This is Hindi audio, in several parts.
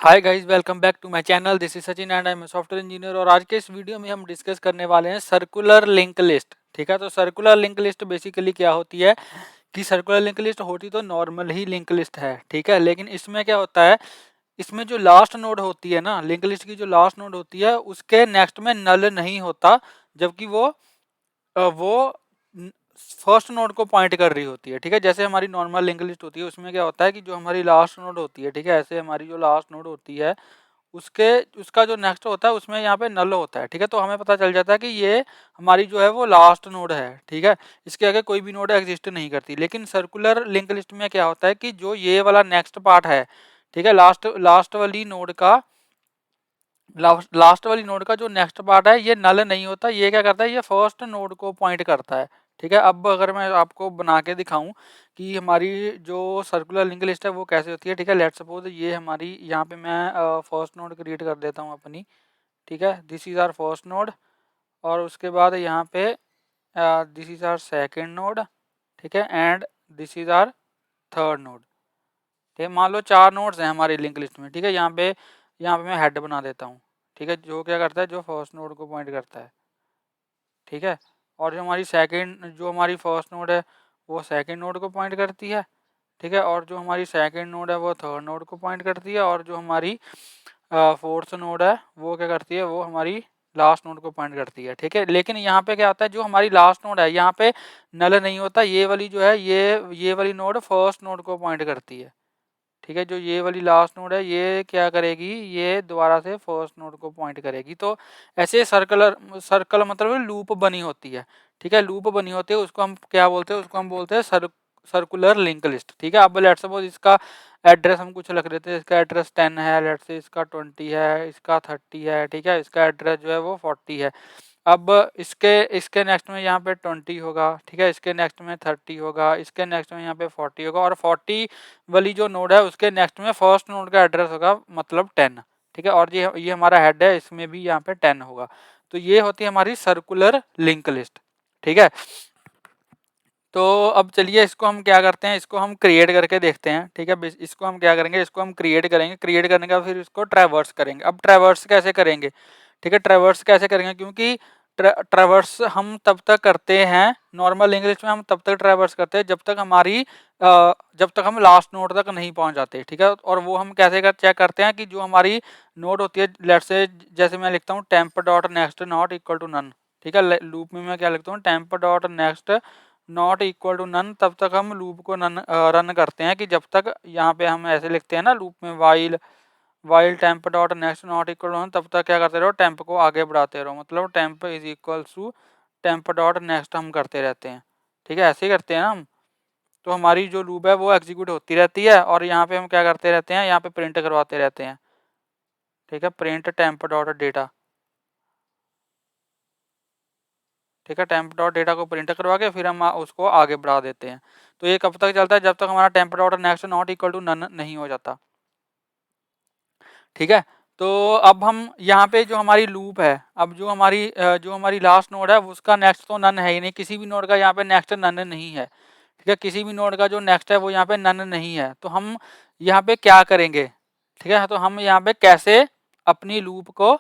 Hi guys, welcome back to my channel. This is Sachin and I am software engineer. और आज के इस वीडियो में हम डिस्कस करने वाले हैं सर्कुलर लिंक लिस्ट। ठीक है, तो सर्कुलर लिंक लिस्ट बेसिकली क्या होती है कि सर्कुलर लिंक लिस्ट होती तो नॉर्मल ही लिंक लिस्ट है। ठीक है, लेकिन इसमें क्या होता है, इसमें जो लास्ट नोड होती है ना, लिंक लिस्ट की जो लास्ट नोड होती है उसके नेक्स्ट में नल नहीं होता, जबकि वो फर्स्ट नोड को पॉइंट कर रही होती है। ठीक है, जैसे हमारी नॉर्मल लिंक लिस्ट होती है उसमें क्या होता है कि जो हमारी लास्ट नोड होती है, ठीक है, ऐसे हमारी जो लास्ट नोड होती है उसके उसका जो नेक्स्ट होता है उसमें यहाँ पे नल होता है। ठीक है, तो हमें पता चल जाता है कि ये हमारी जो है वो लास्ट नोड है। ठीक है, इसके आगे कोई भी नोड एग्जिस्ट नहीं करती। लेकिन सर्कुलर लिंक लिस्ट में क्या होता है कि जो ये वाला नेक्स्ट पार्ट है, ठीक है, लास्ट लास्ट वाली नोड का लास्ट वाली नोड का जो नेक्स्ट पार्ट है ये नल नहीं होता। ये क्या करता है, ये फर्स्ट नोड को पॉइंट करता है। ठीक है, अब अगर मैं आपको बना के दिखाऊं कि हमारी जो सर्कुलर लिंक लिस्ट है वो कैसे होती है। ठीक है, लेट्स सपोज ये हमारी, यहाँ पे मैं फर्स्ट नोड क्रिएट कर देता हूँ अपनी। ठीक है, this is our first node. और उसके बाद यहाँ पे this is our second node. ठीक है, and this is our third node. ठीक है, मान लो 4 नोड्स हैं हमारी लिंक लिस्ट में। ठीक है, यहाँ पे मैं हेड बना देता हूँ। ठीक है, जो क्या करता है, जो फर्स्ट नोड को पॉइंट करता है। ठीक है, और जो हमारी फर्स्ट नोड है वो सेकंड नोड को पॉइंट करती है। ठीक है, और जो हमारी सेकंड नोड है वो थर्ड नोड को पॉइंट करती है। और जो हमारी फोर्थ नोड है वो क्या करती है, वो हमारी लास्ट नोड को पॉइंट करती है। ठीक है, लेकिन यहाँ पे क्या होता है, जो हमारी लास्ट नोड है यहाँ पे नल नहीं होता। ये वाली जो है, ये वाली नोड फर्स्ट नोड को पॉइंट करती है। ठीक है, जो ये वाली लास्ट नोड है ये क्या करेगी, ये दोबारा से फर्स्ट नोड को पॉइंट करेगी। तो ऐसे सर्कल मतलब लूप बनी होती है। ठीक है, लूप बनी होती है, उसको हम क्या बोलते हैं, उसको हम बोलते हैं सर्कुलर लिंक लिस्ट। ठीक है, अब लेट्स सपोज इसका एड्रेस हम कुछ रख देते हैं। इसका एड्रेस 10 है, लेट्स से इसका 20 है, इसका 30 है। ठीक है, इसका एड्रेस जो है वो 40 है। अब इसके इसके नेक्स्ट में यहाँ पे 20 होगा। ठीक है, इसके नेक्स्ट में 30 होगा, इसके नेक्स्ट में यहाँ पे 40 होगा, और 40 वाली जो नोड है उसके नेक्स्ट में फर्स्ट नोड का एड्रेस होगा, मतलब 10। ठीक है, और ये हमारा हेड है, इसमें भी यहाँ पे 10 होगा। तो ये होती है हमारी सर्कुलर लिंक लिस्ट। ठीक है, तो अब चलिए इसको हम क्या करते हैं, इसको हम क्रिएट करके देखते हैं। ठीक है, इसको हम क्या करेंगे, इसको हम क्रिएट करेंगे। क्रिएट करने का फिर इसको ट्रैवर्स करेंगे। अब ट्रैवर्स कैसे करेंगे, ठीक है, ट्रैवर्स कैसे करेंगे, क्योंकि ट्रैवर्स हम तब तक करते हैं, नॉर्मल इंग्लिश में हम तब तक ट्रैवर्स करते हैं जब तक हम लास्ट नोड तक नहीं पहुंच जाते। ठीक है, और वो हम कैसे चेक करते हैं कि जो हमारी नोड होती है, लेट्स से जैसे मैं लिखता हूँ temp dot next not equal to none. ठीक है, लूप में मैं क्या लिखता हूँ, temp dot next not equal to none. तब तक हम लूप को रन करते हैं कि जब तक, यहाँ पे हम ऐसे लिखते हैं ना लूप में, while temp dot next not equal to none, तब तक क्या करते रहो, टेम्प को आगे बढ़ाते रहो, मतलब temp is equal to temp dot next हम करते रहते हैं। ठीक है, ऐसे ही करते हैं ना हम। तो हमारी जो लूप है वो एग्जीक्यूट होती रहती है, और यहाँ पे हम क्या करते रहते हैं, यहाँ पे प्रिंट करवाते रहते हैं। ठीक है, प्रिंट टेम्प डॉट डेटा। ठीक है, टेम्प डॉट डेटा को प्रिंट करवा के फिर हम उसको आगे बढ़ा देते हैं। तो ये कब तक चलता है, जब तक हमारा temp dot next not equal to none नहीं हो जाता। ठीक है, तो अब हम यहाँ पे जो हमारी लूप है, अब जो हमारी लास्ट नोड है उसका नेक्स्ट तो नन है ही नहीं, किसी भी नोड का यहाँ पे नेक्स्ट नन नहीं है। ठीक है, किसी भी नोड का जो नेक्स्ट है वो यहाँ पे नन नहीं है। तो हम यहाँ पे क्या करेंगे, ठीक है, तो हम यहाँ पे कैसे अपनी लूप को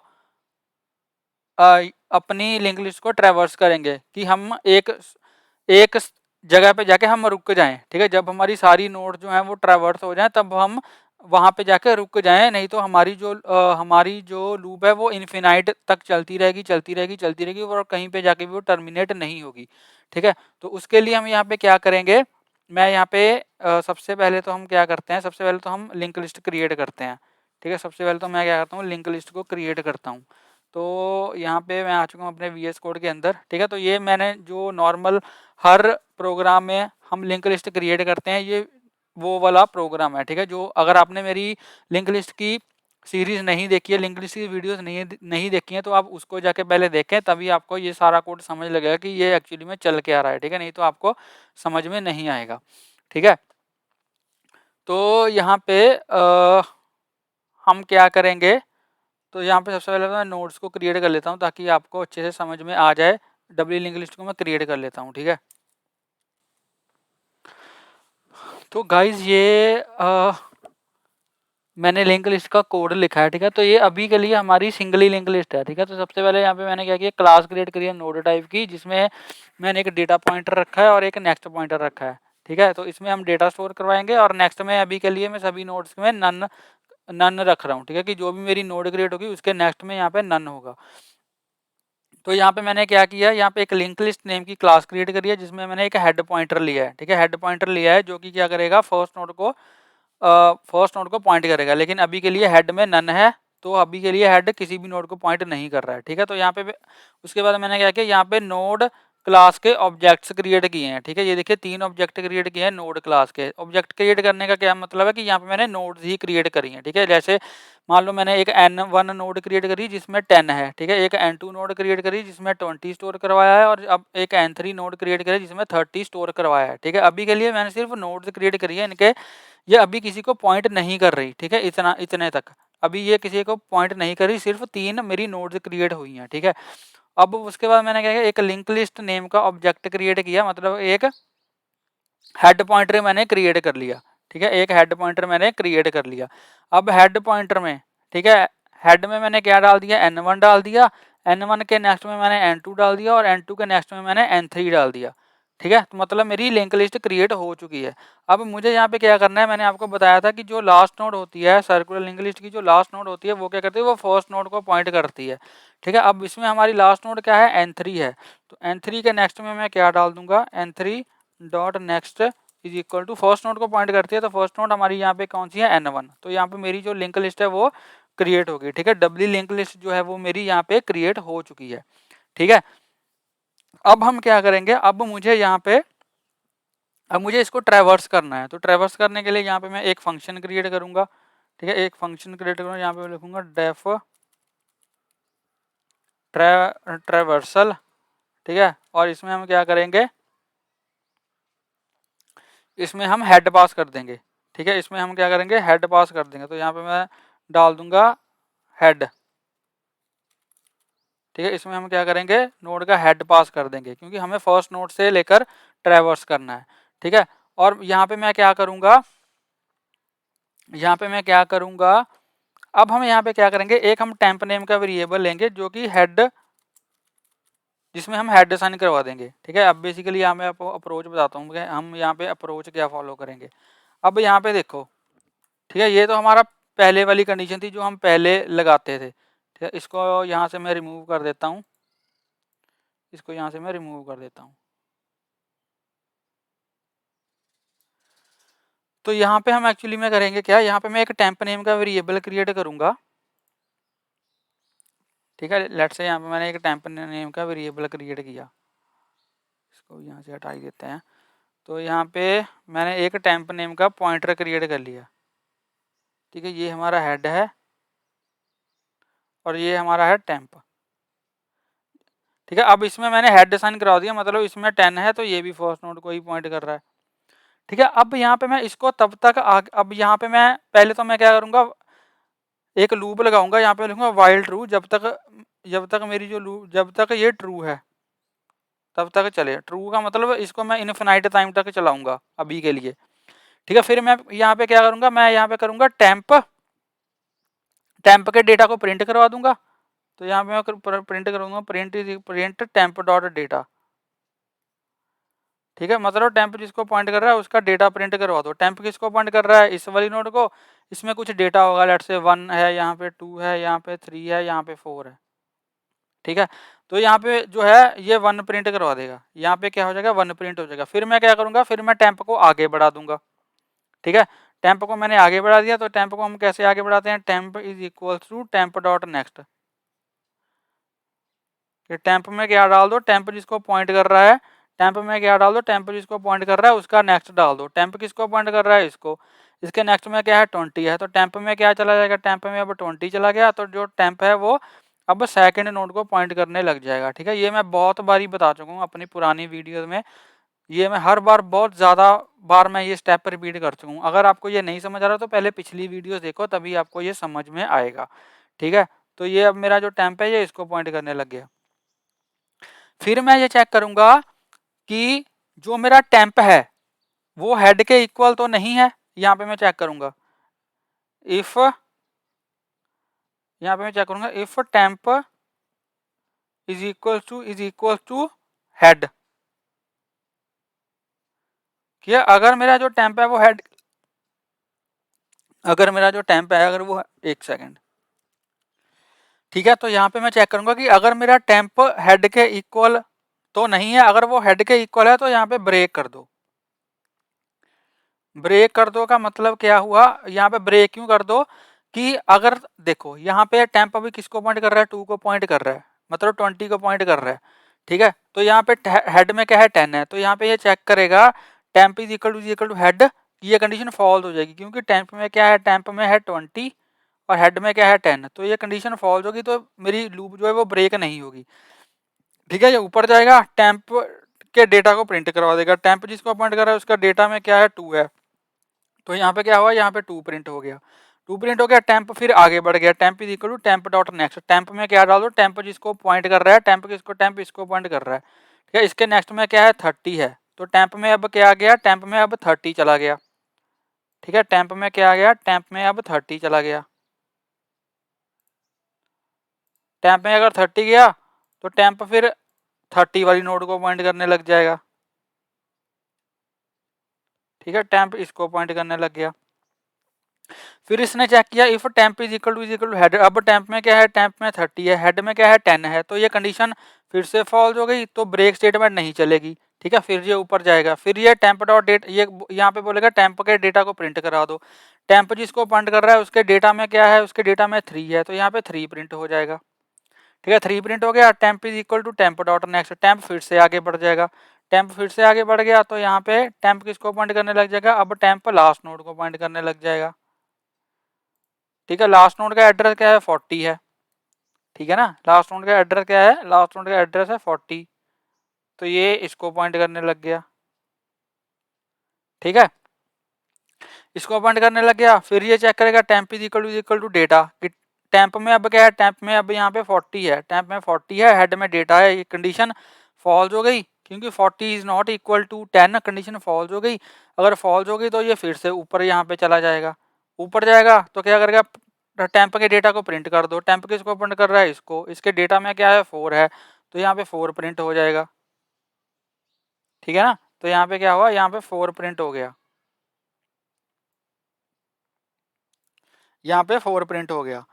अपनी लिंक लिस्ट को ट्रैवर्स करेंगे कि हम एक एक जगह पे जाके हम रुक जाएं। ठीक है, जब हमारी सारी नोड जो है वो ट्रैवर्स हो जाए तब हम वहां पे जाके रुक जाएं, नहीं तो हमारी जो लूप है वो इन्फिनाइट तक चलती रहेगी, चलती रहेगी, चलती रहेगी, और कहीं पे जाके भी वो टर्मिनेट नहीं होगी। ठीक है, तो उसके लिए हम यहाँ पे क्या करेंगे, मैं यहाँ पे सबसे पहले तो हम क्या करते हैं, सबसे पहले तो हम लिंक लिस्ट क्रिएट करते हैं। ठीक है, सबसे पहले तो मैं क्या करता हूँ, लिंक लिस्ट को क्रिएट करता हूँ। तो यहाँ पे मैं आ चुका हूँ अपने VS कोड के अंदर। ठीक है, तो ये मैंने जो नॉर्मल हर प्रोग्राम में हम लिंक लिस्ट क्रिएट करते हैं, ये वो वाला प्रोग्राम है। ठीक है, जो अगर आपने मेरी लिंक लिस्ट की सीरीज नहीं देखी है, लिंक लिस्ट की वीडियोस नहीं देखी है, तो आप उसको जाके पहले देखें, तभी आपको ये सारा कोड समझ लगेगा कि ये एक्चुअली में चल के आ रहा है। ठीक है, नहीं तो आपको समझ में नहीं आएगा। ठीक है, तो यहाँ पे हम क्या करेंगे, तो यहाँ पे सबसे पहले मैं नोड्स को क्रिएट कर लेता हूँ ताकि आपको अच्छे से समझ में आ जाए। डब्ल्यू लिंक लिस्ट को मैं क्रिएट कर लेता हूँ। ठीक है, तो गाइज ये मैंने लिंक लिस्ट का कोड लिखा है, ठीक है। तो ये अभी के लिए हमारी सिंगली लिंक लिस्ट है, ठीक है। तो सबसे पहले यहाँ पे मैंने क्या किया, क्लास क्रिएट करी है नोड टाइप की, जिसमें मैंने एक डेटा पॉइंटर रखा है और एक नेक्स्ट पॉइंटर रखा है, ठीक है। तो इसमें हम डेटा स्टोर करवाएंगे और नेक्स्ट में अभी के लिए मैं सभी नोड्स में नन नन रख रहा हूँ, ठीक है, कि जो भी मेरी नोड क्रिएट होगी उसके नेक्स्ट में यहाँ पे नन होगा। तो यहाँ पे मैंने क्या किया, यहाँ पे एक लिंक लिस्ट नेम की क्लास क्रिएट करी है, जिसमें मैंने एक हेड पॉइंटर लिया है, ठीक है। हेड पॉइंटर लिया है जो कि क्या करेगा, फर्स्ट नोड को पॉइंट करेगा, लेकिन अभी के लिए हेड में नन है, तो अभी के लिए हेड किसी भी नोड को पॉइंट नहीं कर रहा है, ठीक है। तो यहाँ पे उसके बाद मैंने क्या किया, यहाँ पे नोड क्लास के ऑब्जेक्ट्स क्रिएट किए हैं, ठीक है। ये देखिए 3 ऑब्जेक्ट क्रिएट किए हैं नोड क्लास के। ऑब्जेक्ट क्रिएट करने का क्या मतलब है कि यहाँ पे मैंने नोड्स ही क्रिएट करी हैं, ठीक है। जैसे मान लो मैंने एक n1 नोड क्रिएट करी जिसमें 10 है, ठीक है। एक n2 नोड क्रिएट करी जिसमें 20 स्टोर करवाया है, और अब एक n3 नोड क्रिएट करी जिसमें 30 स्टोर करवाया है, ठीक है। अभी के लिए मैंने सिर्फ नोड्स क्रिएट करी है इनके, ये अभी किसी को पॉइंट नहीं कर रही, ठीक है। इतने तक अभी ये किसी को पॉइंट नहीं कर रही, सिर्फ 3 मेरी नोड्स क्रिएट हुई हैं, ठीक है। अब उसके बाद मैंने क्या किया, एक लिंक लिस्ट नेम का ऑब्जेक्ट क्रिएट किया, मतलब एक हेड पॉइंटर मैंने क्रिएट कर लिया, ठीक है। एक हेड पॉइंटर मैंने क्रिएट कर लिया। अब हेड पॉइंटर में, ठीक है, हेड में मैंने क्या डाल दिया, n1 डाल दिया, n1 के नेक्स्ट में मैंने n2 डाल दिया, और n2 के नेक्स्ट में मैंने n3 डाल दिया, ठीक है। तो मतलब मेरी लिंक लिस्ट क्रिएट हो चुकी है। अब मुझे यहाँ पे क्या करना है, मैंने आपको बताया था कि जो लास्ट नोड होती है सर्कुलर लिंक लिस्ट की, जो लास्ट नोड होती है वो क्या करती है, वो फर्स्ट नोड को पॉइंट करती है, ठीक है। अब इसमें हमारी लास्ट नोड क्या है, n3 है, तो n3 के नेक्स्ट में मैं क्या डाल दूंगा, n3 dot next is equal to, first node को पॉइंट करती है, तो फर्स्ट नोड हमारी यहाँ पे कौन सी है, n1। तो यहाँ पे मेरी जो लिंक लिस्ट है वो क्रिएट होगी, ठीक है। डबली लिंक लिस्ट जो है वो मेरी यहाँ पे क्रिएट हो चुकी है, ठीक है। अब हम क्या करेंगे, अब मुझे इसको ट्रैवर्स करना है। तो ट्रैवर्स करने के लिए यहाँ पे मैं एक फंक्शन क्रिएट करूंगा, ठीक है। एक फंक्शन क्रिएट करूंगा, यहाँ पे लिखूंगा डेफ ट्रैवर्सल, ठीक है। और इसमें हम क्या करेंगे, इसमें हम हेड पास कर देंगे, ठीक है। इसमें हम क्या करेंगे, हेड पास कर देंगे। तो यहाँ पे मैं डाल दूंगा हेड, ठीक है। इसमें हम क्या करेंगे, नोड का हेड पास कर देंगे, क्योंकि हमें फर्स्ट नोड से लेकर ट्रैवर्स करना है, ठीक है। और यहाँ पे मैं क्या करूँगा, अब हम यहाँ पे क्या करेंगे, एक हम टेम्प नेम का वेरिएबल लेंगे जो कि हेड, जिसमें हम हेड साइन करवा देंगे, ठीक है। अब बेसिकली यहाँ मैं आपको अप्रोच बताता हूँ, हम यहाँ पे अप्रोच क्या फॉलो करेंगे। अब यहाँ पे देखो, ठीक है, ये तो हमारा पहले वाली कंडीशन थी जो हम पहले लगाते थे, ठीक है। इसको यहाँ से मैं रिमूव कर देता हूँ, तो यहाँ पे हम एक्चुअली में करेंगे क्या, यहाँ पे मैं एक टेम्प नेम का वेरिएबल क्रिएट करूँगा, ठीक है। लेट्स से यहाँ पे मैंने एक टेम्प नेम का वेरिएबल क्रिएट किया, इसको यहाँ से हटा ही देते हैं। तो यहाँ पे मैंने एक टेम्प नेम का पॉइंटर क्रिएट कर लिया, ठीक है। ये हमारा हेड है और ये हमारा है टेम्प, ठीक है। अब इसमें मैंने हेड साइन करा दिया, मतलब इसमें 10 है, तो ये भी फर्स्ट नोड को ही पॉइंट कर रहा है, ठीक है। अब यहाँ पे मैं इसको तब तक अब यहाँ पे मैं पहले तो मैं क्या करूँगा, एक लूप लगाऊंगा, यहाँ पे लिखूंगा वाइल ट्रू, जब तक ये ट्रू है तब तक चले। ट्रू का मतलब इसको मैं इनफिनाइट टाइम तक चलाऊंगा अभी के लिए, ठीक है। फिर मैं यहाँ पे क्या करूंगा, मैं यहाँ पे करूंगा टेम्प के डेटा को प्रिंट करवा दूंगा। तो यहाँ पे मैं प्रिंट करूंगा, प्रिंट टेम्प डॉट डेटा, ठीक है। मतलब टेम्प जिसको पॉइंट कर रहा है उसका डेटा प्रिंट करवा दो। टेम्प किसको पॉइंट कर रहा है, इस वाली नोड को, इसमें कुछ डेटा होगा, लेट्स से 1 है, यहाँ पे 2 है, यहाँ पे 3 है, यहाँ पे 4 है, ठीक है। तो यहाँ पे जो है ये 1 प्रिंट करवा देगा, यहाँ पे क्या हो जाएगा, 1 प्रिंट हो जाएगा। फिर मैं क्या करूँगा, फिर मैं टेम्प को आगे बढ़ा दूंगा, ठीक है। टेम्प को मैंने आगे बढ़ा दिया, तो टेम्प को हम कैसे आगे बढ़ाते हैं, temp is equal to temp dot next, temp में क्या डाल दो, टेम्प जिसको पॉइंट कर रहा है, टेम्प में क्या डाल दो, टेम्प जिसको पॉइंट कर रहा है उसका नेक्स्ट डाल दो। टेम्प किसको पॉइंट कर रहा है, इसको, इसके नेक्स्ट में क्या है, 20 है, तो टेम्प में क्या चला जाएगा, टेम्प में अब 20 चला गया, तो जो टेम्प है वो अब सेकंड नोड को पॉइंट करने लग जाएगा, ठीक है। ये मैं बहुत बारी बता चुका हूँ अपनी पुरानी वीडियो में, ये मैं हर बार बहुत ज़्यादा बार मैं ये स्टेप रिपीट कर चुका हूँ। अगर आपको ये नहीं समझ आ रहा तो पहले पिछली वीडियो देखो, तभी आपको ये समझ में आएगा, ठीक है। तो ये अब मेरा जो टेम्प है ये इसको पॉइंट करने लग गया। फिर मैं ये चेक करूंगा कि जो मेरा टेम्प है वो हेड के इक्वल तो नहीं है, यहाँ पे मैं चेक करूंगा, इफ यहाँ पे मैं चेक करूंगा if temp is equal to head, क्या अगर मेरा जो टेम्प है वो हेड, अगर मेरा जो टेम्प है अगर वो, एक सेकेंड, ठीक है, तो यहाँ पे मैं चेक करूंगा कि अगर मेरा टेम्प हेड के इक्वल तो नहीं है, अगर वो हेड के इक्वल है तो यहाँ पे ब्रेक कर दो। ब्रेक कर दो का मतलब क्या हुआ, यहाँ पे ब्रेक क्यों कर दो कि अगर देखो यहाँ पे टेम्प अभी किसको पॉइंट कर रहा है, 2 को पॉइंट कर रहा है, मतलब 20 को पॉइंट कर रहा है, ठीक है, तो यहाँ पे हेड में क्या है 10 है, तो यहाँ पे ये चेक करेगा temp is equal to head, ये कंडीशन फॉल्स हो जाएगी क्योंकि टेम्प में क्या है, टेम्प में है 20 और हेड में क्या है 10, तो ये कंडीशन फॉल्स होगी तो मेरी लूप जो है वो ब्रेक नहीं होगी, ठीक है। ये ऊपर जाएगा टेम्प के डेटा को प्रिंट करवा देगा, टेम्प जिसको पॉइंट कर रहा है उसका डेटा में क्या है 2 है, तो यहाँ पे क्या हुआ, यहाँ पे 2 प्रिंट हो गया, 2 प्रिंट हो गया, टेम्प फिर आगे बढ़ गया, temp is equal to temp dot next, temp में क्या डाल दो, टेम्प जिसको पॉइंट कर रहा है, टेम्प किसको, टेम्प इसको पॉइंट कर रहा है, ठीक है, इसके नेक्स्ट में क्या है 30 है, तो टेम्प में अब क्या आ गया, टेम्प में अब 30 चला गया, ठीक है, टेम्प में क्या आ गया, टेम्प में अब 30 चला गया, टेम्प में अगर 30 गया तो टेम्प फिर 30 वाली नोड को पॉइंट करने लग जाएगा, ठीक है, टेम्प इसको पॉइंट करने लग गया, फिर इसने चेक किया if temp is equal to head, अब टेम्प में क्या है, टेम्प में 30 है, हेड में क्या है 10 है, तो ये कंडीशन फिर से फॉल्स हो गई, तो ब्रेक स्टेटमेंट नहीं चलेगी, ठीक है, फिर ये ऊपर जाएगा, फिर ये टेम्प डॉट डेट, ये यहाँ पे बोलेगा टेम्प के डेटा को प्रिंट करा दो, टेम्प जिसको पॉइंट कर रहा है उसके डेटा में क्या है, उसके डेटा में 3 है, तो यहाँ पे 3 प्रिंट हो जाएगा, ठीक है, 3 प्रिंट हो गया, temp is equal to temp dot next, temp फिर से आगे बढ़ जाएगा, टेम्प फिर से आगे बढ़ गया तो यहाँ पे टेम्प किसको पॉइंट करने लग जाएगा, अब टेम्प लास्ट नोड को पॉइंट करने लग जाएगा, ठीक है, लास्ट नोड का एड्रेस क्या है 40 है, ठीक है ना, लास्ट नोड का एड्रेस क्या है, लास्ट नोड का एड्रेस है 40, तो ये इसको पॉइंट करने लग गया, ठीक है, इसको पॉइंट करने लग गया, फिर ये चेक करेगा temp is equal to data, कि टेम्प में अब क्या है, टेम्प में अब यहाँ पे 40 है, टेम्प में 40 है, हेड में डेटा है, ये कंडीशन फॉल्स हो गई क्योंकि 40 is not equal to 10, condition false हो गई, अगर फॉल्स हो गई तो ये फिर से ऊपर यहाँ पे चला जाएगा, ऊपर जाएगा तो क्या करेगा, टेम्प के डेटा को प्रिंट कर दो, टेम्प किसको प्रिंट कर रहा है, इसको, इसके डेटा में क्या है 4 है, तो यहाँ पे 4 प्रिंट हो जाएगा, ठीक है ना, तो यहाँ पे क्या हुआ, यहाँ पे 4 प्रिंट हो गया, यहाँ पे 4 प्रिंट हो गया,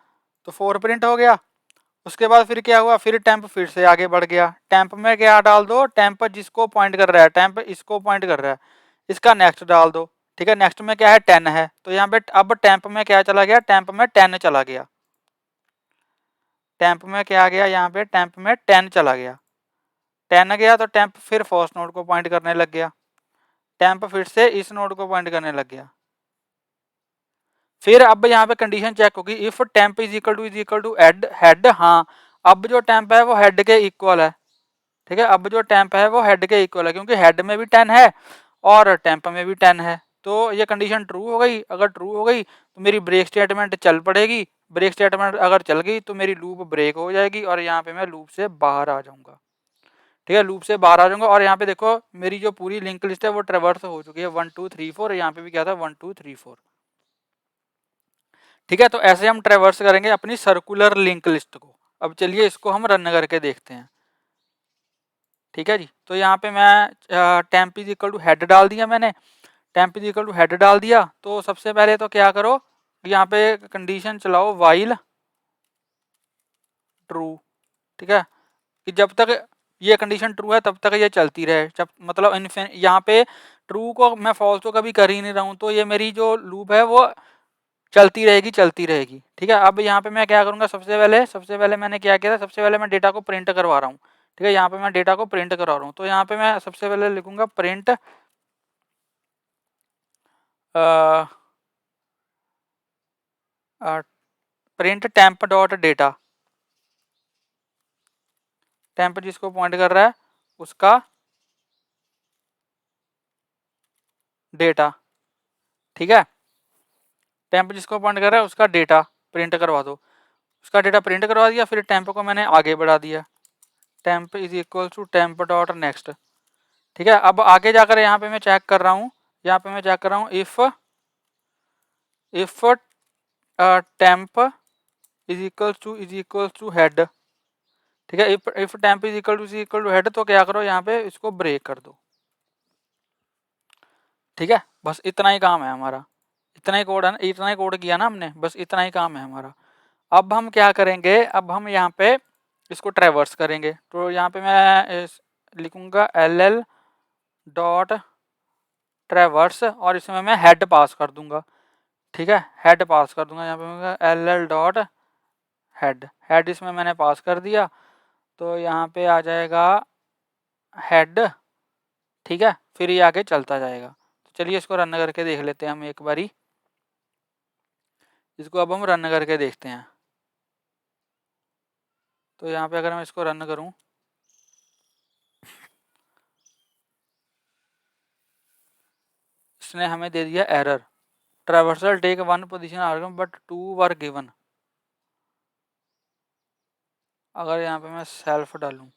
तो 4 प्रिंट हो गया, उसके बाद फिर क्या हुआ, फिर टेम्प फिर से आगे बढ़ गया, टेम्प में क्या डाल दो, टेम्प जिसको पॉइंट कर रहा है, टेम्प इसको पॉइंट कर रहा है, इसका नेक्स्ट डाल दो, ठीक है, नेक्स्ट में क्या है 10 है, तो यहाँ पे अब टेम्प में क्या चला गया, टेम्प में 10 चला गया, टेम्प में क्या आ गया, यहाँ पे टेम्प में 10 चला गया, 10 गया तो टेम्प फिर फर्स्ट नोड को पॉइंट करने लग गया, टेम्प फिर से इस नोड को पॉइंट करने लग गया, फिर अब यहाँ पे कंडीशन चेक होगी if temp is equal to head, हाँ अब जो टेम्प है वो हेड के इक्वल है, ठीक है, अब जो टेम्प है वो हेड के इक्वल है क्योंकि हेड में भी 10 है और टेम्प में भी 10 है, तो ये कंडीशन ट्रू हो गई, अगर ट्रू हो गई तो मेरी ब्रेक स्टेटमेंट चल पड़ेगी, ब्रेक स्टेटमेंट अगर चल गई तो मेरी लूप ब्रेक हो जाएगी और यहाँ पे मैं लूप से बाहर आ जाऊंगा, ठीक है, लूप से बाहर आ जाऊंगा, और यहाँ पे देखो मेरी जो पूरी लिंक लिस्ट है वो ट्रेवर्स हो चुकी है 1 2 3 4, यहाँ पे भी क्या था 1 2 3 4, ठीक है, तो ऐसे हम ट्रेवर्स करेंगे अपनी सर्कुलर लिंक लिस्ट को, अब चलिए इसको हम रन करके देखते हैं, ठीक है जी, तो यहाँ पे मैं temp is equal to head डाल दिया मैंने, temp is equal to head डाल दिया, तो सबसे पहले तो क्या करो, यहाँ पे कंडीशन चलाओ वाइल ट्रू, ठीक है, कि जब तक ये कंडीशन ट्रू है तब तक ये चलती रहे, जब मतलब यहाँ पे ट्रू को मैं फॉल्स तो कभी कर ही नहीं रहा हूँ, तो ये मेरी जो लूप है वो चलती रहेगी, ठीक है, अब यहाँ पे मैं क्या करूँगा, सबसे पहले मैंने क्या किया था, सबसे पहले मैं डेटा को प्रिंट करवा रहा हूँ, ठीक है, यहाँ पे मैं डेटा को प्रिंट करवा रहा हूँ, तो यहाँ पे मैं सबसे पहले लिखूंगा print print temp dot data, temp जिसको पॉइंट कर रहा है उसका डेटा, ठीक है, टेम्प जिसको पॉइंट कर रहा है उसका डेटा प्रिंट करवा दो, उसका डेटा प्रिंट करवा दिया, फिर टेम्प को मैंने आगे बढ़ा दिया, temp is equal to temp dot next, ठीक है, अब आगे जाकर यहाँ पे मैं चेक कर रहा हूँ, यहाँ पे मैं चेक कर रहा हूँ if temp is equal to head, ठीक है। If temp is equal to head तो क्या करो, यहाँ पे इसको ब्रेक कर दो, ठीक है। बस इतना ही काम है हमारा, इतना ही कोड है ना, इतना ही कोड किया ना हमने, बस इतना ही काम है हमारा। अब हम क्या करेंगे, अब हम यहाँ पे इसको ट्रैवर्स करेंगे। तो यहाँ पे मैं लिखूंगा LL डॉट ट्रैवर्स और इसमें मैं हेड पास कर दूंगा, ठीक है। हेड पास कर दूंगा, यहाँ पे LL डॉट हेड इसमें मैंने पास कर दिया, तो यहाँ पे आ जाएगा हेड, ठीक है। फिर ये आगे चलता जाएगा। तो चलिए इसको रन करके देख लेते हैं हम एक बारी, इसको अब हम रन करके देखते हैं। तो यहाँ पे अगर मैं इसको रन करूँ, इसने हमें दे दिया error, traversal take 1 position argument but 2 were given. अगर यहाँ पे मैं सेल्फ डालूं,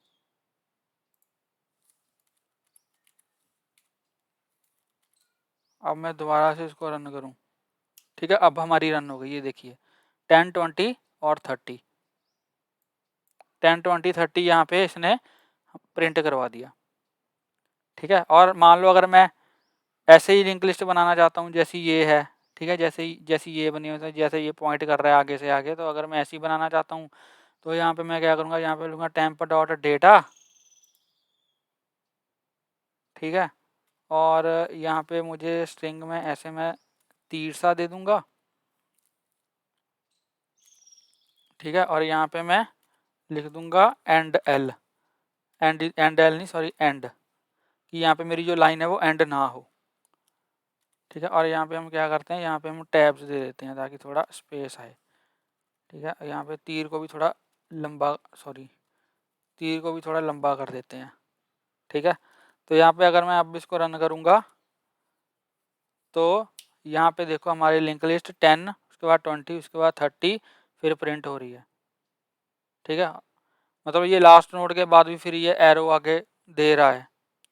अब मैं दोबारा से इसको रन करूं, ठीक है। अब हमारी रन हो गई, ये देखिए 10 20 और 30, 10 20 30 यहाँ पे इसने प्रिंट करवा दिया, ठीक है। और मान लो अगर मैं ऐसे ही लिंक लिस्ट बनाना चाहता हूँ जैसी ये है, ठीक है, जैसी ये बनी हुई है, जैसे ये पॉइंट कर रहा है आगे से आगे, तो अगर मैं ऐसी बनाना चाहता हूँ तो यहाँ पे मैं क्या करूँगा, यहाँ पे लूँगा टेम्प डॉट डेटा, ठीक है। और यहाँ पे मुझे स्ट्रिंग में ऐसे मैं तीर सा दे दूंगा, ठीक है। और यहाँ पे मैं लिख दूंगा एंड एल, एंड एल नहीं सॉरी एंड, कि यहाँ पे मेरी जो लाइन है वो एंड ना हो, ठीक है। और यहाँ पे हम क्या करते हैं, यहाँ पे हम टैब्स दे देते हैं ताकि थोड़ा स्पेस आए, ठीक है। यहाँ पे तीर को भी थोड़ा लंबा तीर को भी थोड़ा लंबा कर देते हैं, ठीक है। तो यहाँ पे अगर मैं अब इसको रन करूँगा तो यहाँ पे देखो हमारी लिंक लिस्ट 10, उसके बाद 20, उसके बाद 30 फिर प्रिंट हो रही है, ठीक है। मतलब ये लास्ट नोड के बाद भी फिर ये एरो आगे दे रहा है,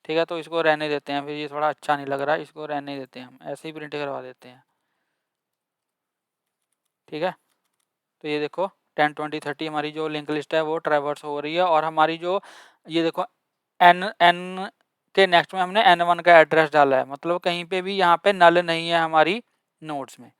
ठीक है। तो इसको रहने देते हैं, फिर ये थोड़ा अच्छा नहीं लग रहा है, इसको रहने देते हैं, हम ऐसे ही प्रिंट करवा देते हैं, ठीक है। तो ये देखो 10 20 30 हमारी जो लिंक लिस्ट है वो ट्रैवर्स हो रही है। और हमारी जो ये देखो n के नेक्स्ट में हमने n1 का एड्रेस डाला है, मतलब कहीं पे भी यहाँ पे नल नहीं है हमारी नोड्स में,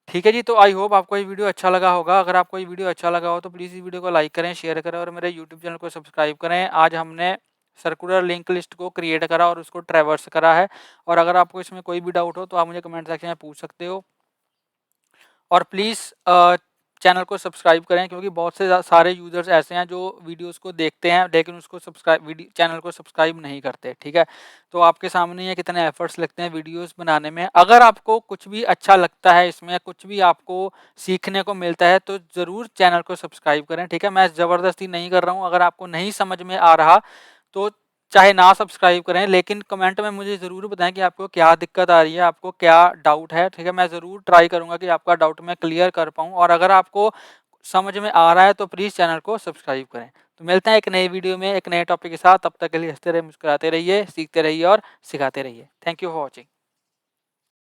ठीक है जी। तो आई होप आपको ये वीडियो अच्छा लगा होगा। अगर आपको ये वीडियो अच्छा लगा हो तो प्लीज़ इस वीडियो को लाइक करें, शेयर करें और मेरे यूट्यूब चैनल को सब्सक्राइब करें। आज हमने सर्कुलर लिंक लिस्ट को क्रिएट करा और उसको ट्रैवर्स करा है। और अगर आपको इसमें कोई भी डाउट हो तो आप मुझे कमेंट सेक्शन में पूछ सकते हो। और प्लीज़ चैनल को सब्सक्राइब करें, क्योंकि बहुत से सारे यूज़र्स ऐसे हैं जो वीडियोस को देखते हैं लेकिन उसको चैनल को सब्सक्राइब नहीं करते, ठीक है। तो आपके सामने ये कितने एफर्ट्स लगते हैं वीडियोस बनाने में। अगर आपको कुछ भी अच्छा लगता है इसमें, कुछ भी आपको सीखने को मिलता है तो ज़रूर चैनल को सब्सक्राइब करें, ठीक है। मैं ज़बरदस्ती नहीं कर रहा हूँ, अगर आपको नहीं समझ में आ रहा तो चाहे ना सब्सक्राइब करें, लेकिन कमेंट में मुझे ज़रूर बताएं कि आपको क्या दिक्कत आ रही है, आपको क्या डाउट है, ठीक है। मैं ज़रूर ट्राई करूंगा कि आपका डाउट मैं क्लियर कर पाऊँ। और अगर आपको समझ में आ रहा है तो प्लीज़ चैनल को सब्सक्राइब करें। तो मिलते हैं एक नई वीडियो में एक नए टॉपिक के साथ, तब तक के लिए हंसते रहिए, मुस्कुराते रहिए, सीखते रहिए और सिखाते रहिए। Thank you for watching.